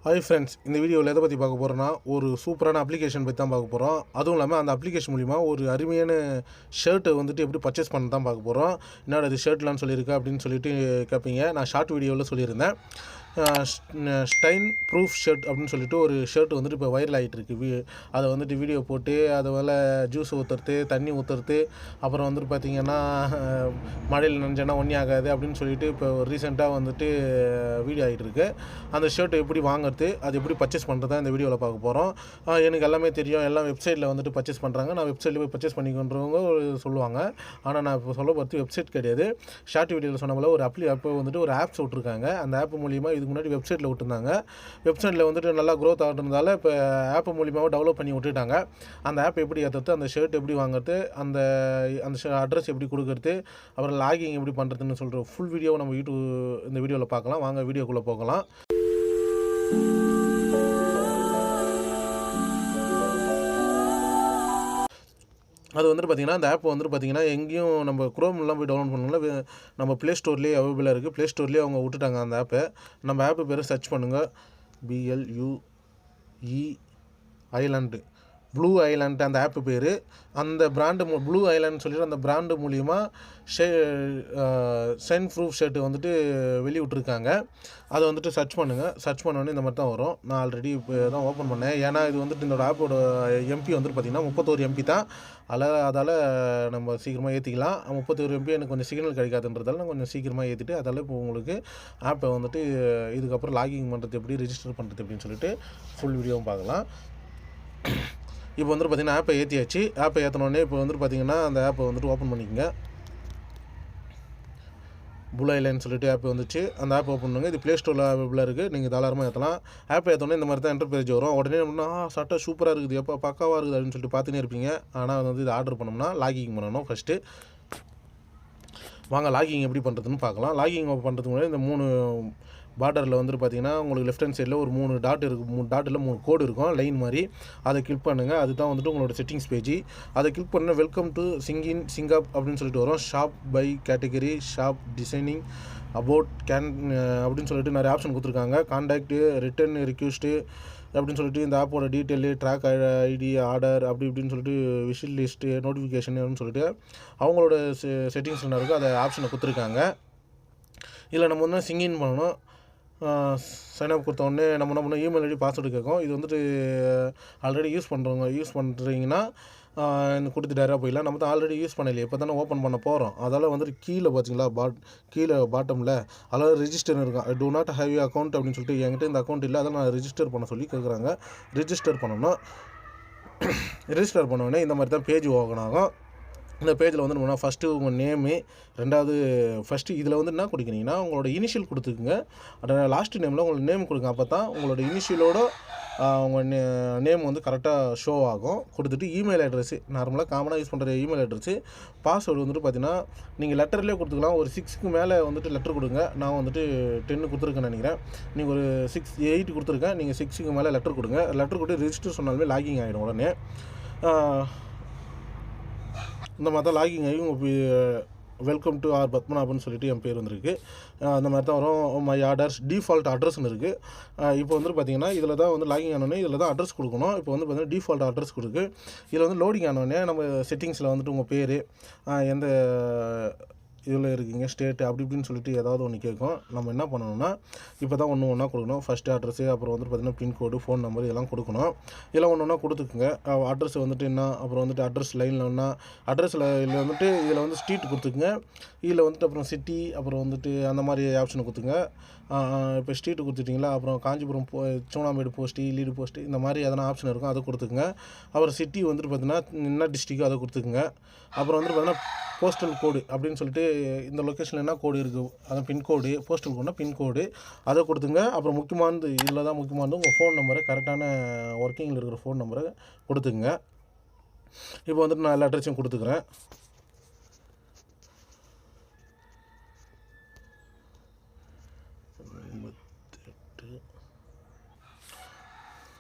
Hi friends, இந்த வீடியோவில் எதை பற்றி பார்க்க போகிறோன்னா ஒரு சூப்பரான அப்ளிகேஷன் பற்றி தான் பார்க்க போகிறோம். அதுவும் இல்லாமல் அந்த அப்ளிகேஷன் மூலிமா ஒரு அருமையான ஷர்ட்டை எப்படி பர்ச்சேஸ் பண்ண தான் பார்க்க போகிறோம். என்னடா இது ஷர்ட்லான்னு சொல்லியிருக்கா அப்படின்னு சொல்லிட்டு கேட்பீங்க. நான் ஷார்ட் வீடியோவில் சொல்லியிருந்தேன். ஸ்டைன்ப்ரூஃப் ஷர்ட் அப்படின்னு சொல்லிட்டு ஒரு ஷர்ட் இப்போ வைரல் ஆகிட்டு இருக்குது. அதை வீடியோ போட்டு அதை ஜூஸ் ஊற்றுறது, தண்ணி ஊற்றுறது, அப்புறம் பார்த்திங்கன்னா மழையில் நனைஞ்சேன்னா ஒன்றே ஆகாது அப்படின்னு சொல்லிட்டு இப்போ ரீசெண்டாக வீடியோ ஆகிட்டு இருக்குது. அந்த ஷர்ட் எப்படி வாங்குறது, அது எப்படி பர்ச்சேஸ் பண்ணுறது தான் இந்த வீடியோவில் பார்க்க போகிறோம். எனக்கு எல்லாமே தெரியும், எல்லாம் வெப்சைட்டில் பர்ச்சேஸ் பண்ணுறாங்க. நான் வெப்சைட்டில் போய் பர்ச்சேஸ் பண்ணிக்கொன்றவங்க சொல்லுவாங்க. ஆனால் நான் இப்போ சொல்ல போகிறது வெப்சைட் கிடையாது. ஷார்ட் வீடியோவில் சொன்ன போல் ஒரு ஒரு ஆப்ஸ் விட்ருக்காங்க. அந்த ஆப் மூலிமா இதுக்கு முன்னாடி வெப்சைட்டில் விட்டுருந்தாங்க. வெப்சைட்டில் நல்லா க்ரோத் ஆகிட்டதால இப்போ ஆப் மூலியமாக டெவலப் பண்ணி விட்டுட்டாங்க. அந்த ஆப் எப்படி ஏற்றுறது, அந்த ஷர்ட் எப்படி வாங்குறது, அந்த அட்ரஸ் எப்படி கொடுக்குறது, அப்புறம் லாகிங் எப்படி பண்ணுறதுன்னு சொல்கிற ஃபுல் வீடியோவை நம்ம இந்த வீடியோவில் பார்க்கலாம். வாங்க வீடியோக்குள்ளே போகலாம். அது பார்த்திங்கன்னா அந்த ஆப் பார்த்திங்கன்னா எங்கேயும் நம்ம குரோம்லாம் போய் டவுன்லோட் பண்ணல, நம்ம ப்ளே ஸ்டோர்லேயே அவைலபிளாக இருக்குது. ப்ளே ஸ்டோர்லேயே அவங்க விட்டுட்டாங்க அந்த ஆப்பை. நம்ம ஆப்பு பேர் சர்ச் பண்ணுங்கள். BLUE ப்ளூ ஐலாண்ட் அந்த ஆப்பு பேர். அந்த பிராண்டு ப்ளூ ஐலாண்ட் சொல்லிட்டு அந்த பிராண்டு மூலிமா ஸ்டைன்ப்ரூஃப் ஷர்ட்டு வெளியிட்ருக்காங்க. அதை சர்ச் பண்ணுங்கள். சர்ச் பண்ணோன்னே இந்த மாதிரி தான் வரும். நான் ஆல்ரெடி இப்போ தான் ஓப்பன் பண்ணேன். ஏன்னா இது இந்த ஆப்போட எம்பி பார்த்திங்கன்னா 31 MB தான். அதால் நம்ம சீக்கிரமாக ஏற்றிக்கலாம். 31 MB எனக்கு கொஞ்சம் சிக்னல் கிடைக்காதுன்றதால நான் கொஞ்சம் சீக்கிரமாக ஏற்றிட்டு அதால் இப்போ உங்களுக்கு ஆப்பை இதுக்கப்புறம் லாகிங் பண்ணுறது எப்படி, ரெஜிஸ்டர் பண்ணுறது எப்படின்னு சொல்லிட்டு ஃபுல் வீடியோவும் பார்க்கலாம். இப்போ பார்த்திங்கன்னா ஆப்பை ஏற்றியாச்சு. ஆப்பை ஏற்றினோடனே இப்போ பார்த்திங்கன்னா அந்த ஆப்பை ஓப்பன் பண்ணிக்கோங்க. BlueIsland சொல்லிட்டு ஆப் வந்துச்சு. அந்த ஆப் ஓப்பன் பண்ணுங்க. இது ப்ளே ஸ்டோரில் அவைலபிளாக இருக்குது. நீங்கள் தாராளமாக ஏற்றலாம். ஆப் ஏற்றோன்னே இந்த மாதிரி தான் இன்டர்பேஜ் வரும். உடனே சட்டை சூப்பராக இருக்குது, எப்போ பக்காவாக இருக்குது அப்படின்னு சொல்லிட்டு பார்த்துனே இருப்பீங்க. ஆனால் இது ஆர்டர் பண்ணோம்னா லாகிங் பண்ணணும் ஃபஸ்ட்டு. வாங்க லாகிங் எப்படி பண்ணுறதுன்னு பார்க்கலாம். லாகிங் பண்ணுறதுக்கு முன்னாடி இந்த 3 பார்டரில் பார்த்திங்கன்னா உங்களுக்கு லெஃப்ட் ஹேண்ட் சைடில் ஒரு 3 டாட் இருக்குது. 3 டாட்டில் 3 கோடு இருக்கும், லைன் மாதிரி. அதை கிளிக் பண்ணுங்கள். அதுதான் உங்களோட செட்டிங்ஸ் பேஜ். அதை கிளிக் பண்ண வெல்கம் டு சிங்கப் அப்படின்னு சொல்லிட்டு வரும். Shop by category, shop designing, about அப்படின்னு சொல்லிட்டு நிறைய ஆப்ஷன் கொடுத்துருக்காங்க. கான்டாக்டு, ரிட்டர்ன் ரிக்வெஸ்ட்டு அப்படின்னு சொல்லிட்டு இந்த ஆப்போட டீட்டெயிலு, ட்ராக் ஐடி, ஆர்டர் அப்படி இப்படின்னு சொல்லிட்டு விஷில் லிஸ்ட்டு, நோட்டிஃபிகேஷன் அப்படின்னு சொல்லிட்டு அவங்களோட செட்டிங்ஸ் என்ன இருக்கோ அதை ஆப்ஷனை கொடுத்துருக்காங்க. இதில் நம்ம சிங்கின் பண்ணணும். சைன்அப் கொடுத்தோடனே நம்ம என்ன பண்ணோம், இமெயில் ஐடி, பாஸ்வேர்டு கேட்கும். இது ஆல்ரெடி யூஸ் பண்ணுறீங்கன்னா கொடுத்து டேராக போயிடலாம். நம்ம தான் ஆல்ரெடி யூஸ் பண்ணலையே, இப்போ தானே ஓப்பன் பண்ண போகிறோம். அதால் கீழே பார்த்தீங்களா, கீழே பாட்டமில் அதாவது ரெஜிஸ்டர் இருக்கும். I do not have you account அப்படின்னு சொல்லிட்டு என்கிட்ட இந்த அக்கௌண்ட் இல்லை, அதை நான் ரெஜிஸ்டர் பண்ண சொல்லி கேட்குறாங்க. ரெஜிஸ்டர் பண்ணணும். ரெஜிஸ்டர் பண்ணோடனே இந்த மாதிரி தான் பேஜ் ஓப்பன் ஆகும். இந்த பேஜில் நம்ம ஃபஸ்ட்டு உங்கள் நேமு, ரெண்டாவது ஃபஸ்ட்டு இதில் என்ன கொடுக்குறீங்கன்னா உங்களோட இனிஷியல் கொடுத்துக்குங்க. லாஸ்ட் நேமில் உங்களோட நேம் கொடுங்க. அப்போ தான் உங்களோட இனிஷியலோட உங்கள் நேம் கரெக்டாக ஷோ ஆகும். கொடுத்துட்டு இமெயில் அட்ரஸ்ஸு, நார்மலாக காமனாக யூஸ் பண்ணுற இமெயில் அட்ரஸ்ஸு, பாஸ்வேர்டு பார்த்தீங்கன்னா நீங்கள் லெட்டர்லேயே கொடுத்துக்கலாம். ஒரு 6க்கு மேலே லெட்டர் கொடுங்க. நான் 10 கொடுத்துருக்கேன்னு நினைக்கிறேன். நீங்கள் ஒரு 8 கொடுத்துருக்கேன். நீங்கள் 6க்கு மேலே லெட்டர் கொடுங்க. லெட்டர் கொடுத்து ரெஜிஸ்டர் சொன்னாலுமே லாகிங் ஆகிடும் உடனே. இந்த மாதிரி தான் லாகிங் ஆகி உங்கள் வெல்கம் டு ஆர் பத்மநாபன் சொல்லிட்டு என் பேர் வந்திருக்கு. அந்த மாதிரி தான் வரும். மை ஆர்டர்ஸ் டிஃபால்ட் அட்ரஸ்ன்னு இருக்குது. இப்போ பார்த்திங்கன்னா இதில் தான் லாகிங் ஆனோடனே இதில் தான் அட்ரஸ் கொடுக்கணும். இப்போ பார்த்திங்கன்னா டிஃபால்ட் அட்ரஸ் கொடுக்கு. இதில் லோடிங் ஆனோடனே நம்ம செட்டிங்ஸில் உங்கள் பேர், எந்த இதில் இருக்கீங்க, ஸ்டேட்டு அப்படி இப்படின்னு சொல்லிட்டு ஏதாவது ஒன்று கேட்கும். நம்ம என்ன பண்ணணும்னா இப்போ தான் ஒன்றா கொடுக்கணும். ஃபஸ்ட்டு அட்ரஸு, அப்புறம் பார்த்திங்கன்னா பின்கோடு, ஃபோன் நம்பர் இதெல்லாம் கொடுக்கணும். இதெல்லாம் ஒன்றா கொடுத்துக்குங்க. அட்ரஸ் என்ன, அப்புறம் அட்ரஸ் லைனில் ஒன்றா அட்ரஸில் இதில் ஸ்ட்ரீட் கொடுத்துக்குங்க. இதில் அப்புறம் சிட்டி, அப்புறம் அந்த மாதிரி ஆப்ஷனை கொடுத்துங்க. இப்போ ஸ்ட்ரீட்டு கொடுத்துட்டிங்களா, அப்புறம் காஞ்சிபுரம் சோனாமேடு போஸ்ட்டு, லீடு போஸ்ட்டு இந்த மாதிரி எதனா ஆப்ஷன் இருக்கும், அதை கொடுத்துக்குங்க. அப்புறம் சிட்டி பார்த்திங்கன்னா என்ன டிஸ்ட்ரிக்கோ அதை கொடுத்துக்குங்க. அப்புறம் பார்த்திங்கன்னா போஸ்டல் கோடு அப்படின்னு சொல்லிட்டு இந்த லொக்கேஷனில் என்ன கோடு இருக்குது, அதான் பின்கோடு, போஸ்டல் கோடுனா பின்கோடு அதை கொடுத்துங்க. அப்புறம் முக்கியமானது, இதில் தான் முக்கியமானது உங்கள் ஃபோன் நம்பரை, கரெக்டான ஒர்க்கிங்கில் இருக்கிற ஃபோன் நம்பரை கொடுத்துக்குங்க. இப்போ நான் எல்லா அட்ரஸையும் கொடுத்துக்கிறேன்.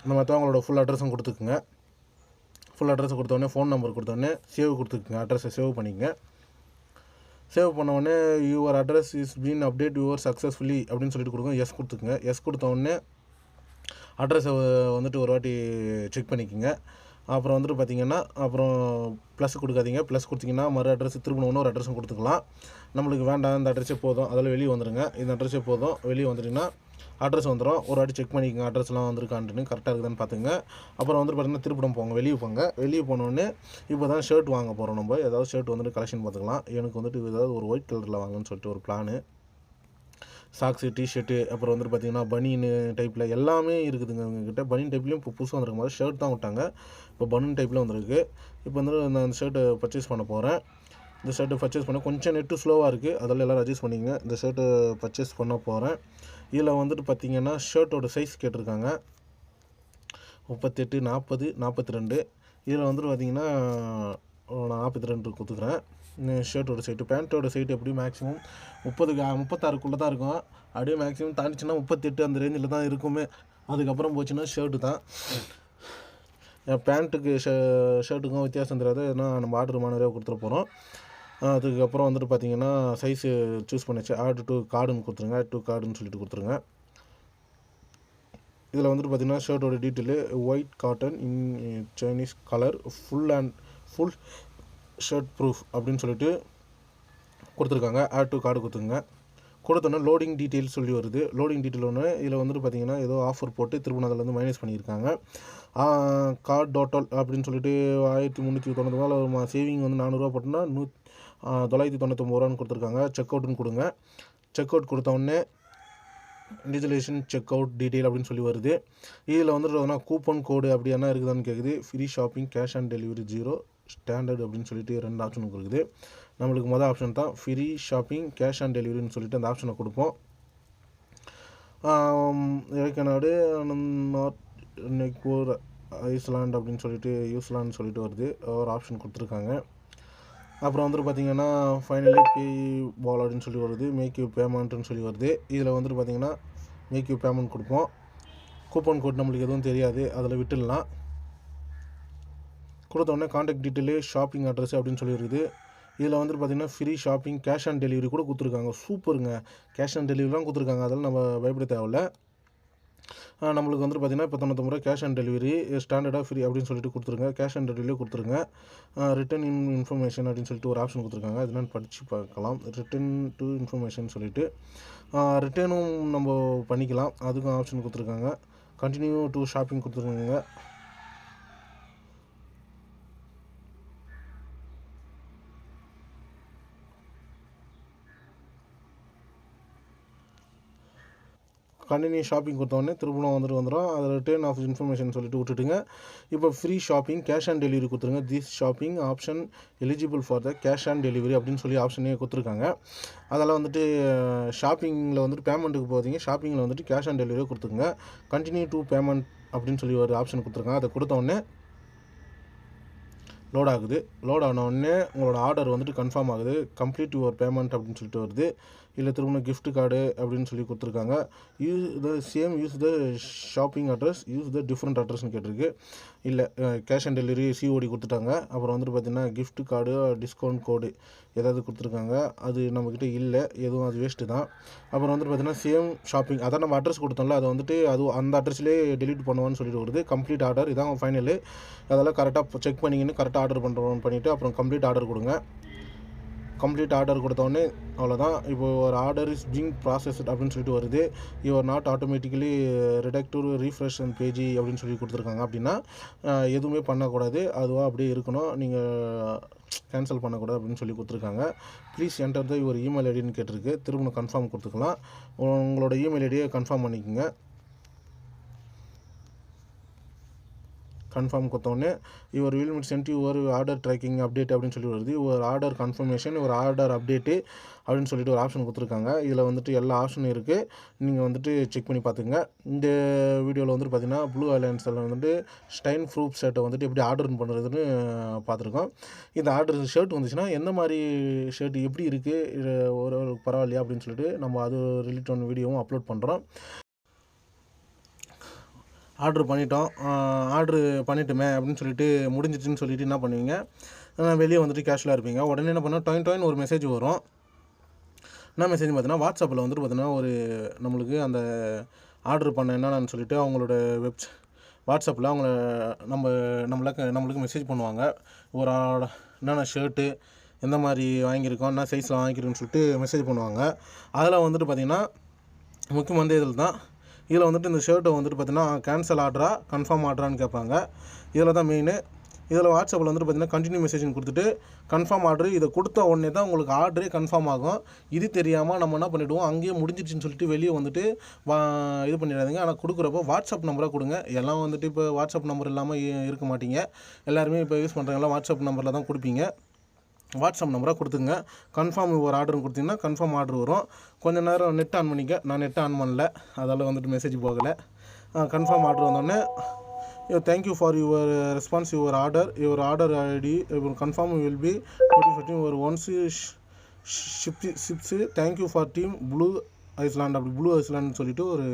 இந்த மாதிரி தான் உங்களோட ஃபுல் அட்ரஸும் கொடுத்துக்குங்க. ஃபுல் அட்ரஸை கொடுத்தோடனே ஃபோன் நம்பர் கொடுத்தோடனே சேவ் கொடுத்துக்குங்க. அட்ரஸை சேவ் பண்ணிக்கங்க. சேவ் பண்ண உடனே your address is been update your successfully அப்படின்னு சொல்லிட்டு கொடுங்க. எஸ் கொடுத்துக்குங்க. எஸ் கொடுத்த உடனே அட்ரஸை வந்துட்டு ஒரு வாட்டி செக் பண்ணிக்கோங்க. அப்புறம் வந்துட்டு பார்த்திங்கன்னா அப்புறம் ப்ளஸ் கொடுக்காதீங்க. ப்ளஸ் கொடுத்திங்கன்னா மறு அட்ரஸ் திரும்ப இன்னொரு அட்ரஸும் கொடுத்துக்கலாம். நம்மளுக்கு வேண்டாம் இந்த அட்ரஸே போதும், அதில் வெளியே வந்துடுங்க. இந்த அட்ரஸே போதும், வெளியே வந்துட்டிங்கன்னா அட்ரஸ் வந்துடும். ஒரு வாட்டி செக் பண்ணிக்கோங்க அட்ரஸ்லாம் வந்திருக்கான்ட்டுன்னு, கரெக்டாக இருக்குதான்னு பார்த்துங்க. அப்புறம் வந்துட்டு பார்த்திங்கன்னா திருப்பிடம் போங்க, வெளியே போங்க. வெளியே போனோடனே இப்போ தான் ஷர்ட் வாங்க போகிறோம். நம்ம ஏதாவது ஷர்ட் வந்துட்டு கலெக்ஷன் பார்த்துக்கலாம். எனக்கு வந்துட்டு ஏதாவது ஒரு ஒயிட் கலரில் வாங்கன்னு சொல்லிட்டு ஒரு பிளானு. சாக்ஸு, டிஷர்ட்டு, அப்புறம் வந்துட்டு பார்த்திங்கன்னா பனியனு டைப்பில் எல்லாமே இருக்குதுங்க எங்ககிட்ட. பனியன் டைப்லேயும் இப்போ புதுசாக வந்திருக்கும் போது ஷர்ட் தான் விட்டாங்க. இப்போ பனியன் டைப்பில் வந்திருக்கு. இப்போ வந்துட்டு நான் அந்த ஷர்ட்டை பர்ச்சேஸ் பண்ண போகிறேன். இந்த ஷர்ட்டை பர்ச்சேஸ் பண்ண கொஞ்சம் நெட்டு ஸ்லோவாக இருக்குது, அதெல்லாம் எல்லோரும் அட்ஜஸ்ட் பண்ணிங்க. இந்த ஷர்ட்டை பர்ச்சேஸ் பண்ண போகிறேன். இதில் வந்துட்டு பார்த்திங்கன்னா ஷர்ட்டோட சைஸ் கேட்டிருக்காங்க 38, 40, 42. இதில் வந்துட்டு பார்த்திங்கன்னா 42 கொடுத்துக்கிறேன். ஷர்ட்டோட சைட்டு. பேண்ட்டோட சைட்டு எப்படி மேக்ஸிமம் 36க்குள்ளே தான் இருக்கும். அப்படியே மேக்ஸிமம் தாண்டிச்சுன்னா 38 அந்த ரேஞ்சில் தான் இருக்குமே. அதுக்கப்புறம் போச்சுன்னா ஷர்ட்டு தான். பேண்ட்டுக்கு ஷர்ட்டுக்கும் வித்தியாசம் தெரியாது, ஏன்னா நம்ம ஆர்டர் மானரே கொடுத்துட போகிறோம். அதுக்கப்புறம் வந்துட்டு பார்த்திங்கன்னா சைஸு சூஸ் பண்ணிச்சு. ஆட் டு கார்டுன்னு கொடுத்துருங்க. ஆட் டு கார்டுன்னு சொல்லிட்டு கொடுத்துருங்க. இதில் வந்துட்டு பார்த்திங்கன்னா ஷர்ட்டோட detail white cotton in Chinese colour full shirt proof அப்படின்னு சொல்லிட்டு கொடுத்துருக்காங்க. ஆட் டு கார்டு கொடுத்துருங்க. கொடுத்தோன்னா லோடிங் டீட்டெயில்ஸ் சொல்லி வருது. லோடிங் டீட்டெயில் ஒன்று இதில் வந்துட்டு பார்த்திங்கன்னா ஏதோ ஆஃபர் போட்டு திரும்ப அதில் வந்து மைனஸ் பண்ணியிருக்காங்க. கார்டு டோட்டல் அப்படின்னு சொல்லிட்டு 1399 சேவிங் வந்து 400 போட்டோன்னா 999 ரூபான்னு கொடுத்துருக்காங்க. செக் அவுட்டுன்னு கொடுங்க. செக் அவுட் கொடுத்தோடனே டிஜிலேஷன் செக் அவுட் டீட்டெயில் அப்படின்னு சொல்லி வருது. இதில் வந்துட்டு கூப்பன் கோடு அப்படி என்ன இருக்குதான்னு கேட்குது. Free shopping, cash on delivery 0, standard அப்படின்னு சொல்லிட்டு 2 ஆப்ஷன் இருக்குது. நம்மளுக்கு மொதல் ஆப்ஷன் தான் ஃப்ரீ ஷாப்பிங், கேஷ் ஆன் டெலிவரின்னு சொல்லிட்டு அந்த ஆப்ஷனை கொடுப்போம். நாடு நெக்பூர் ஐஸ்லாண்ட் அப்படின்னு சொல்லிட்டு யூஸ்லான்னு சொல்லிட்டு வருது. ஒரு ஆப்ஷன் கொடுத்துருக்காங்க. அப்புறம் வந்துட்டு பார்த்திங்கன்னா ஃபைனலி பே பால் அப்படின்னு சொல்லி வருது. மேக் யூ பேமெண்ட்டுன்னு சொல்லி வருது. இதில் வந்துட்டு பார்த்திங்கன்னா மேக் யூ பேமெண்ட் கொடுப்போம். கூப்பன் கோட் நம்மளுக்கு எதுவும் தெரியாது, அதில் விட்டுடலாம். கொடுத்தோடனே காண்டாக்ட் டீட்டெயிலு, ஷாப்பிங் அட்ரஸ் அப்படின்னு சொல்லி இருக்குது. இதில் வந்துட்டு பார்த்திங்கன்னா free shopping, cash on delivery கூட கொடுத்துருக்காங்க. சூப்பருங்க, கேஷ் ஆன் டெலிவரிலாம் கொடுத்துருக்காங்க. அதெல்லாம் நம்ம பயப்பட தேவையில்ல. நம்மளுக்கு வந்துட்டு பார்த்திங்கன்னா இப்போ 99 ரூபா கேஷ் ஆன் டெலிவரி, ஸ்டாண்டர்டாக ஃப்ரீ அப்படின்னு சொல்லிட்டு கொடுத்துருங்க. கேஷ் ஆன் டெலிவரியே கொடுத்துருங்க. ரிட்டன் இன்ஃபர்மேஷன் அப்படின்னு சொல்லிட்டு ஒரு ஆப்ஷன் கொடுத்துருக்காங்க. அது என்னன்னு படித்து பார்க்கலாம். ரிட்டன் டு இன்ஃபர்மேஷன் சொல்லிட்டு ரிட்டனும் நம்ம பண்ணிக்கலாம், அதுக்கும் ஆப்ஷன் கொடுத்துருக்காங்க. கண்டினியூ டு ஷாப்பிங் கொடுத்துருக்காங்க. கண்டினியூ ஷாப்பிங் கொடுத்தோடனே திரும்பவும் வந்துடும். அதில் ரிட்டர்ன் ஆஃப் இன்ஃபர்மேஷன் சொல்லிட்டு விட்டுட்டுங்க. இப்போ free shopping, cash on delivery கொடுத்துருங்க. This shopping option eligible for the cash on delivery அப்படின்னு சொல்லி ஆப்ஷனே கொடுத்துருக்காங்க. அதெல்லாம் வந்துட்டு ஷாப்பிங்கில் வந்துட்டு பேமெண்ட்டுக்கு போகிறீங்க, ஷாப்பிங்கில் வந்துட்டு கேஷ் ஆன் டெலிவரியே கொடுத்துருங்க. கண்டினியூ டு பேமெண்ட் அப்படின்னு சொல்லி ஒரு ஆப்ஷன் கொடுத்துருக்காங்க. அதை கொடுத்தோடனே லோட் ஆகுது. லோட் ஆனவுடனே உங்களோட ஆர்டர் வந்துட்டு கன்ஃபார்ம் ஆகுது. கம்ப்ளீட் யுவர் பேமெண்ட் அப்படின்னு சொல்லிட்டு வருது. இல்லை திரும்ப கிஃப்ட் கார்டு அப்படின்னு சொல்லி கொடுத்துருக்காங்க. Use the shopping address, use the different அட்ரஸ்னு கேட்டிருக்கு. இல்லை கேஷ் ஆன் டெலிவரி சிஓடி கொடுத்துட்டாங்க. அப்புறம் வந்துட்டு பார்த்திங்கன்னா கிஃப்ட் கார்டு, டிஸ்கவுண்ட் கோடு ஏதாவது கொடுத்துருக்காங்க. அது நம்மக்கிட்ட இல்லை, எதுவும் அது வேஸ்ட்டு தான். அப்புறம் வந்துட்டு பார்த்திங்கன்னா சேம் ஷாப்பிங், அதான் நம்ம அட்ரஸ் கொடுத்தோம்ல, அதை வந்துட்டு அது அந்த அட்ரஸ்லேயே டெலிட் பண்ணுவான்னு சொல்லிட்டு வருது. கம்ப்ளீட் ஆர்டர் இதான் ஃபைனலு. அதெல்லாம் கரெக்டாக செக் பண்ணிக்கின்னு கரெக்டாக ஆர்டர் பண்ணுறோன்னு பண்ணிவிட்டு அப்புறம் கம்ப்ளீட் ஆர்டர் கொடுங்க. கம்ப்ளீட் ஆர்டர் கொடுத்தோடனே அவ்வளோதான். இப்போது ஒரு ஆர்டர் இஸ் பீங் ப்ராசஸ்ட் அப்படின்னு சொல்லிட்டு வருது. Your not automatically redirect to refresh and page அப்படின்னு சொல்லி கொடுத்துருக்காங்க. அப்படின்னா எதுவுமே பண்ணக்கூடாது, அதுவாக அப்படியே இருக்கணும், நீங்கள் கேன்சல் பண்ணக்கூடாது அப்படின்னு சொல்லி கொடுத்துருக்காங்க. Please enter the your email ஐடின்னு கேட்டிருக்கு. திரும்ப கன்ஃபார்ம் கொடுத்துக்கலாம். உங்களோட இமெயில் ஐடியை கன்ஃபார்ம் பண்ணிக்கோங்க. கன்ஃபார்ம் கொடுத்தோடனே your will sent your order tracking update அப்படின்னு சொல்லி வருது. ஒரு ஆர்டர் கன்ஃபர்மேஷன், ஒரு ஆர்டர் அப்டேட்டு அப்படின்னு சொல்லிட்டு ஒரு ஆப்ஷன் கொடுத்துருக்காங்க. இதில் வந்துட்டு எல்லா ஆப்ஷனும் இருக்குது, நீங்கள் வந்துட்டு செக் பண்ணி பார்த்துங்க. இந்த வீடியோவில் வந்துட்டு பார்த்திங்கன்னா ப்ளூ ஐலாண்ட்ஸில் வந்துட்டு ஸ்டைன்ப்ரூஃப் ஷர்ட்டை வந்துட்டு எப்படி ஆர்டர் பண்ணுறதுன்னு பார்த்துருக்கோம். இந்த ஆர்டர் ஷர்ட் வந்துச்சுன்னா எந்த மாதிரி ஷர்ட் எப்படி இருக்குது, ஒரு பரவாயில்லையா அப்படின்னு சொல்லிட்டு நம்ம அது ரிலேட்டட் வீடியோவும் அப்லோட் பண்ணுறோம். ஆர்டர் பண்ணிட்டோம், ஆர்டரு பண்ணிட்டோமே அப்படின்னு சொல்லிட்டு முடிஞ்சிச்சுன்னு சொல்லிட்டு என்ன பண்ணுவீங்க, வெளியே வந்துட்டு கேஷுவலாக இருப்பீங்க. உடனே என்ன பண்ணால் டொயின் ஒரு மெசேஜ் வரும். என்ன மெசேஜ் பார்த்தீங்கன்னா வாட்ஸ்அப்பில் வந்துட்டு பார்த்தீங்கன்னா ஒரு நம்மளுக்கு அந்த ஆர்டர் பண்ண என்னென்னு சொல்லிவிட்டு அவங்களோட வாட்ஸ்அப்பில் அவங்கள நம்மளுக்கு மெசேஜ் பண்ணுவாங்க. ஒரு என்னென்ன ஷர்ட்டு எந்த மாதிரி வாங்கியிருக்கோம், என்ன சைஸில் வாங்கியிருக்கோன்னு சொல்லிட்டு மெசேஜ் பண்ணுவாங்க. அதில் வந்துட்டு பார்த்திங்கன்னா முக்கியமான இதில் தான் இதில் வந்துட்டு இந்த ஷர்ட்டை வந்துட்டு பார்த்திங்கன்னா கேன்சல் ஆர்டரா கன்ஃபார்ம் ஆர்டரான்னு கேட்பாங்க. இதில் தான் மெயினு. இதில் வாட்ஸ்அப்பில் வந்துட்டு பார்த்திங்கன்னா கண்டினியூ மெசேஜ்னு கொடுத்துட்டு கன்ஃபார்ம் ஆர்டரு இதை கொடுத்த உடனே தான் உங்களுக்கு ஆர்டரே கன்ஃபார்ம் ஆகும். இது தெரியாமல் நம்ம என்ன பண்ணிவிடுவோம், அங்கேயே முடிஞ்சிடுச்சுன்னு சொல்லிட்டு வெளியே வந்துட்டு இது பண்ணிடாதீங்க. ஆனால் கொடுக்குறப்போ வாட்ஸ்அப் நம்பராக கொடுங்க. எல்லாம் வந்துட்டு இப்போ வாட்ஸ்அப் நம்பர் இல்லாமல் இருக்க மாட்டீங்க. எல்லாருமே இப்போ யூஸ் பண்ணுறவங்களாம் வாட்ஸ்அப் நம்பரில் தான் கொடுப்பீங்க. வாட்ஸ்அப் நம்பராக கொடுத்துங்க. கன்ஃபார்ம் ஒரு ஆர்டர்னு கொடுத்தீங்கன்னா கன்ஃபார்ம் ஆர்டர் வரும். கொஞ்சம் நேரம் நெட் ஆன் பண்ணிக்க. நான் நெட் ஆன் பண்ணல, அதால் வந்துட்டு மெசேஜ் போகலை. கன்ஃபார்ம் ஆர்டர் வந்தோடனே thank you for your response your order ID confirm will be 2015 ஒரு once ships thank you for team blue island. அப்படி ப்ளூ ஐஸ்லாண்ட்னு சொல்லிட்டு ஒரு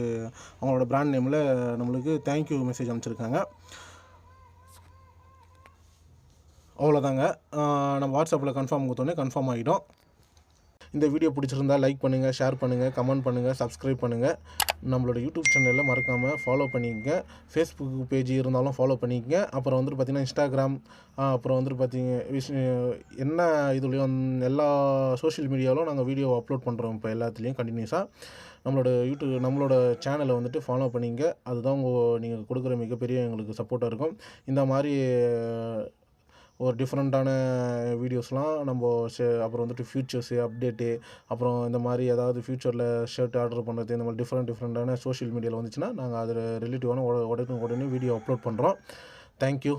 அவங்களோட பிராண்ட் நேமில் நம்மளுக்கு தேங்க்யூ மெசேஜ் அனுப்பிச்சிருக்காங்க. அவ்வளோதாங்க. நம்ம வாட்ஸ்அப்பில் கன்ஃபார்ம் கொடுத்தோன்னே கன்ஃபார்ம் ஆகிடும். இந்த வீடியோ பிடிச்சிருந்தால் லைக் பண்ணுங்கள், ஷேர் பண்ணுங்கள், கமெண்ட் பண்ணுங்கள், சப்ஸ்கிரைப் பண்ணுங்கள். நம்மளோட யூடியூப் சேனலில் மறக்காமல் ஃபாலோ பண்ணிக்கங்க. ஃபேஸ்புக் பேஜ் இருந்தாலும் ஃபாலோ பண்ணிக்கங்க. அப்புறம் வந்துட்டு பார்த்திங்கன்னா இன்ஸ்டாகிராம், அப்புறம் வந்துட்டு பார்த்திங்க என்ன இதுலேயும் எல்லா சோஷியல் மீடியாவிலும் நாங்கள் வீடியோ அப்லோட் பண்ணுறோம். இப்போ எல்லாத்துலேயும் கண்டினியூஸாக நம்மளோட சேனலை வந்துட்டு ஃபாலோ பண்ணிங்க. அதுதான் நீங்கள் கொடுக்குற மிகப்பெரிய எங்களுக்கு சப்போர்ட்டாக இருக்கும். இந்த மாதிரி ஒரு டிஃப்ரெண்ட்டான வீடியோஸ்லாம் அப்புறம் வந்துட்டு ஃபியூச்சர்ஸு அப்டேட்டு, அப்புறம் இந்த மாதிரி ஏதாவது ஃப்யூச்சரில் ஷர்ட் ஆர்டர் பண்ணுறது, இந்த மாதிரி டிஃப்ரெண்ட்டான சோஷியல் மீடியாவில் வந்துச்சுன்னா நாங்கள் அதில் ரிலேட்டிவான உடனே வீடியோ அப்லோட் பண்ணுறோம். தேங்க்யூ.